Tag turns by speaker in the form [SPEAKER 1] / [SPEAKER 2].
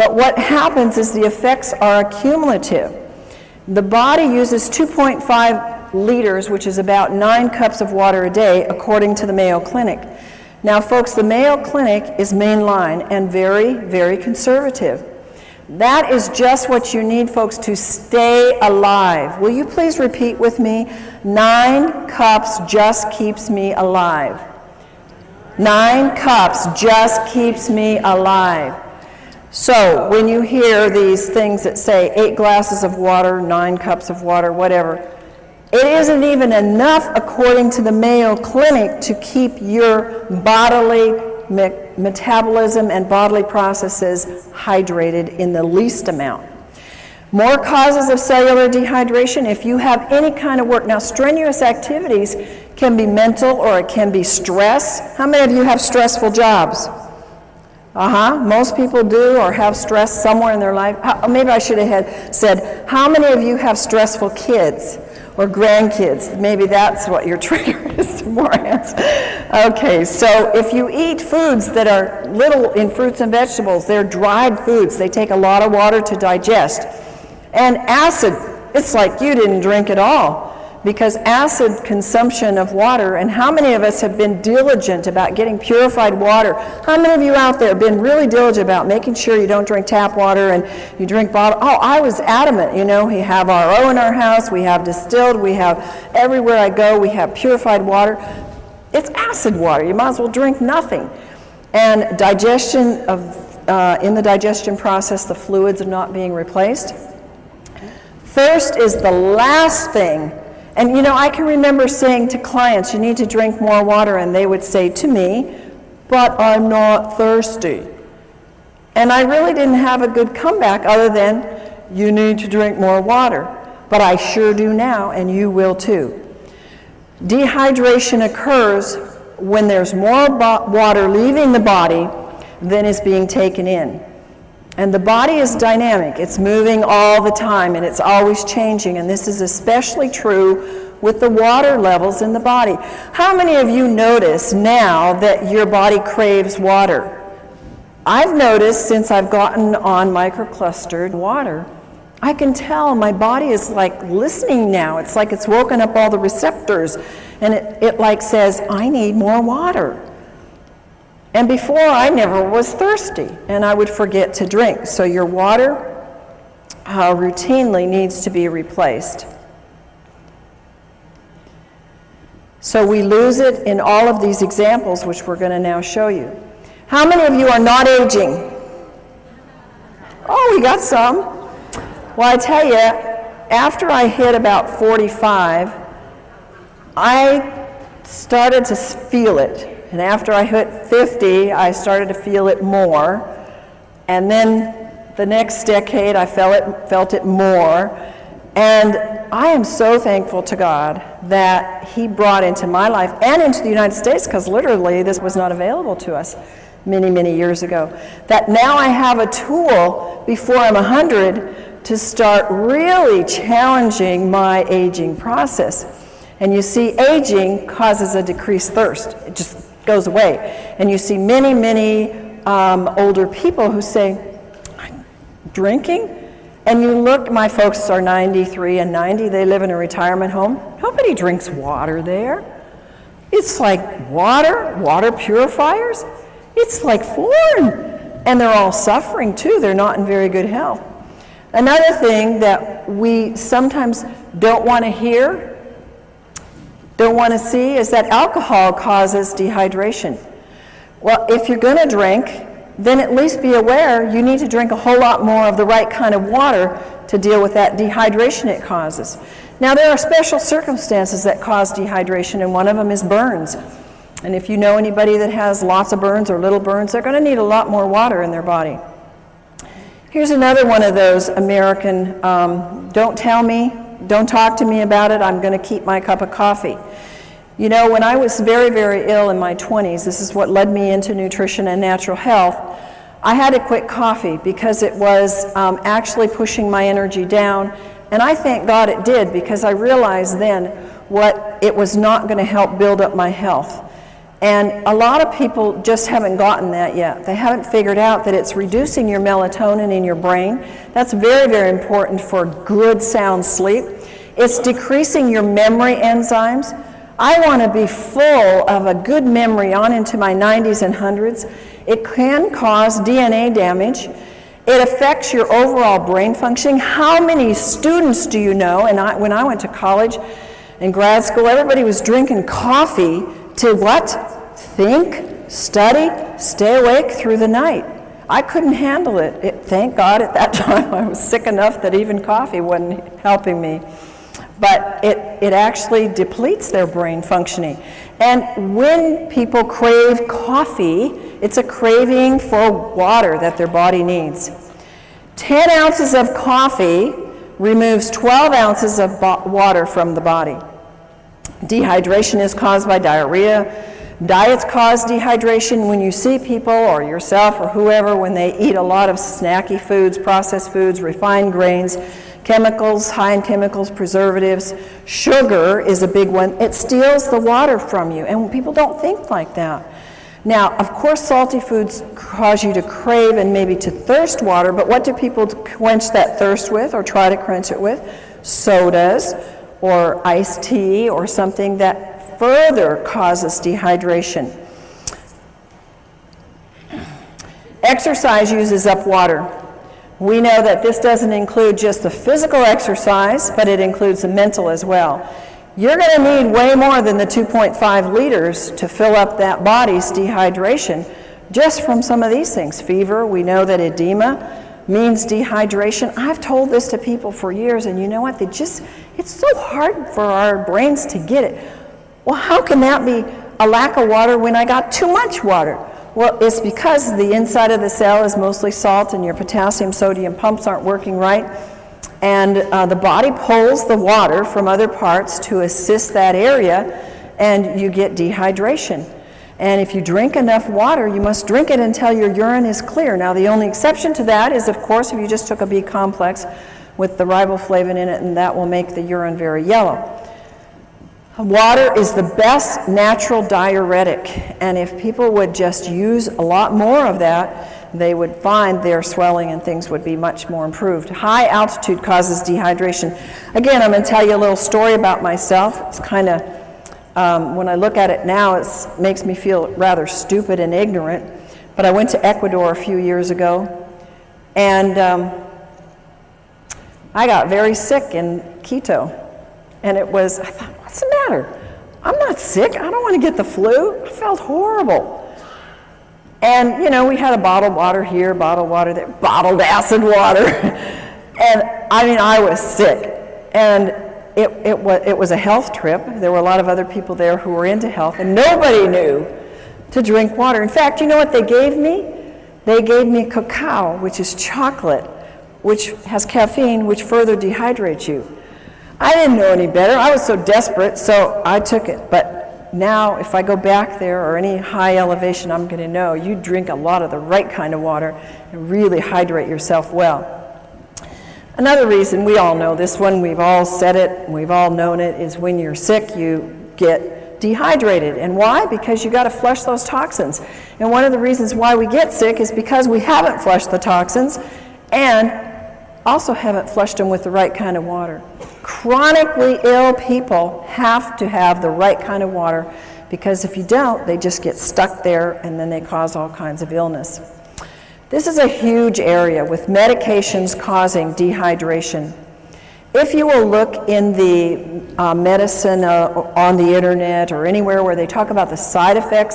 [SPEAKER 1] But what happens is the effects are accumulative. The body uses 2.5 liters, which is about 9 cups of water a day, according to the Mayo Clinic. Now, folks, the Mayo Clinic is mainline and very, very conservative. That is just what you need, folks, to stay alive. Will you please repeat with me? 9 cups just keeps me alive. 9 cups just keeps me alive. So when you hear these things that say 8 glasses of water, 9 cups of water, whatever, it isn't even enough, according to the Mayo Clinic, to keep your bodily metabolism and bodily processes hydrated in the least amount. More causes of cellular dehydration if you have any kind of work. Now, strenuous activities can be mental or it can be stress. How many of you have stressful jobs? Most people do or have stress somewhere in their life. Maybe I should have said, how many of you have stressful kids or grandkids? Maybe that's what your trigger is to more hands. Okay, so if you eat foods that are little in fruits and vegetables, they're dried foods. They take a lot of water to digest. And acid, it's like you didn't drink at all, because acid consumption of water, and how many of us have been diligent about getting purified water? How many of you out there have been really diligent about making sure you don't drink tap water and you drink bottled? Oh, I was adamant, you know, we have RO in our house, we have distilled, we have everywhere I go, we have purified water. It's acid water, you might as well drink nothing. And digestion of, in the digestion process, the fluids are not being replaced. Thirst is the last thing. And you know, I can remember saying to clients, you need to drink more water, and they would say to me, but I'm not thirsty. And I really didn't have a good comeback other than, you need to drink more water. But I sure do now, and you will too. Dehydration occurs when there's more water leaving the body than is being taken in. And the body is dynamic. It's moving all the time, and it's always changing. And this is especially true with the water levels in the body. How many of you notice now that your body craves water? I've noticed since I've gotten on microclustered water, I can tell my body is like listening now. It's like it's woken up all the receptors, and it like says, I need more water. And before, I never was thirsty, and I would forget to drink. So your water routinely needs to be replaced. So we lose it in all of these examples, which we're going to now show you. How many of you are not aging? Oh, we got some. Well, I tell you, after I hit about 45, I started to feel it. And after I hit 50, I started to feel it more. And then the next decade, I felt it more. And I am so thankful to God that He brought into my life and into the United States, because literally this was not available to us many, many years ago, that now I have a tool before I'm 100 to start really challenging my aging process. And you see, aging causes a decreased thirst. It just goes away. And you see many, many older people who say, drinking? And you look, my folks are 93 and 90, they live in a retirement home. Nobody drinks water there. It's like water purifiers. It's like foreign. And they're all suffering too. They're not in very good health. Another thing that we sometimes don't want to hear, don't want to see, is that alcohol causes dehydration. Well, if you're going to drink, then at least be aware you need to drink a whole lot more of the right kind of water to deal with that dehydration it causes. Now, there are special circumstances that cause dehydration, and one of them is burns. And if you know anybody that has lots of burns or little burns, they're going to need a lot more water in their body. Here's another one of those American, don't tell me, don't talk to me about it, I'm going to keep my cup of coffee. You know, when I was very, very ill in my 20s, this is what led me into nutrition and natural health, I had to quit coffee because it was actually pushing my energy down. And I thank God it did, because I realized then what it was not going to help build up my health. And a lot of people just haven't gotten that yet. They haven't figured out that it's reducing your melatonin in your brain. That's very, very important for good, sound sleep. It's decreasing your memory enzymes. I want to be full of a good memory on into my 90s and 100s. It can cause DNA damage. It affects your overall brain functioning. How many students do you know? And when I went to college and grad school, everybody was drinking coffee to what? Think, study, stay awake through the night. I couldn't handle it. Thank God at that time I was sick enough that even coffee wasn't helping me. But it actually depletes their brain functioning. And when people crave coffee, it's a craving for water that their body needs. 10 ounces of coffee removes 12 ounces of water from the body. Dehydration is caused by diarrhea. Diets cause dehydration. When you see people or yourself or whoever, when they eat a lot of snacky foods, processed foods, refined grains, chemicals, high in chemicals, preservatives, sugar is a big one. It steals the water from you, and people don't think like that. Now, of course, salty foods cause you to crave and maybe to thirst water, but what do people quench that thirst with or try to quench it with? Sodas or iced tea or something that further causes dehydration. Exercise uses up water. We know that this doesn't include just the physical exercise, but it includes the mental as well. You're going to need way more than the 2.5 liters to fill up that body's dehydration just from some of these things. Fever, we know that edema means dehydration. I've told this to people for years, and you know what? It's so hard for our brains to get it. Well, how can that be a lack of water when I got too much water? Well, it's because the inside of the cell is mostly salt and your potassium, sodium pumps aren't working right. And the body pulls the water from other parts to assist that area, and you get dehydration. And if you drink enough water, you must drink it until your urine is clear. Now, the only exception to that is, of course, if you just took a B complex with the riboflavin in it, and that will make the urine very yellow. Water is the best natural diuretic, and if people would just use a lot more of that, they would find their swelling and things would be much more improved. High altitude causes dehydration. Again, I'm going to tell you a little story about myself. It's kind of, when I look at it now, it makes me feel rather stupid and ignorant, but I went to Ecuador a few years ago, and I got very sick in Quito. And I thought, what's the matter? I'm not sick. I don't want to get the flu. I felt horrible. And, you know, we had a bottled water here, bottled water there, bottled acid water. And, I mean, I was sick. And it was a health trip. There were a lot of other people there who were into health, and nobody knew to drink water. In fact, you know what they gave me? They gave me cacao, which is chocolate, which has caffeine, which further dehydrates you. I didn't know any better. I was so desperate, so I took it. But now, if I go back there or any high elevation, I'm going to know you drink a lot of the right kind of water and really hydrate yourself well. Another reason, we all know this one, we've all said it, we've all known it, is when you're sick, you get dehydrated. And why? Because you got to flush those toxins. And one of the reasons why we get sick is because we haven't flushed the toxins and also haven't flushed them with the right kind of water. Chronically ill people have to have the right kind of water, because if you don't, they just get stuck there and then they cause all kinds of illness. This is a huge area with medications causing dehydration. If you will look in the medicine on the internet or anywhere where they talk about the side effects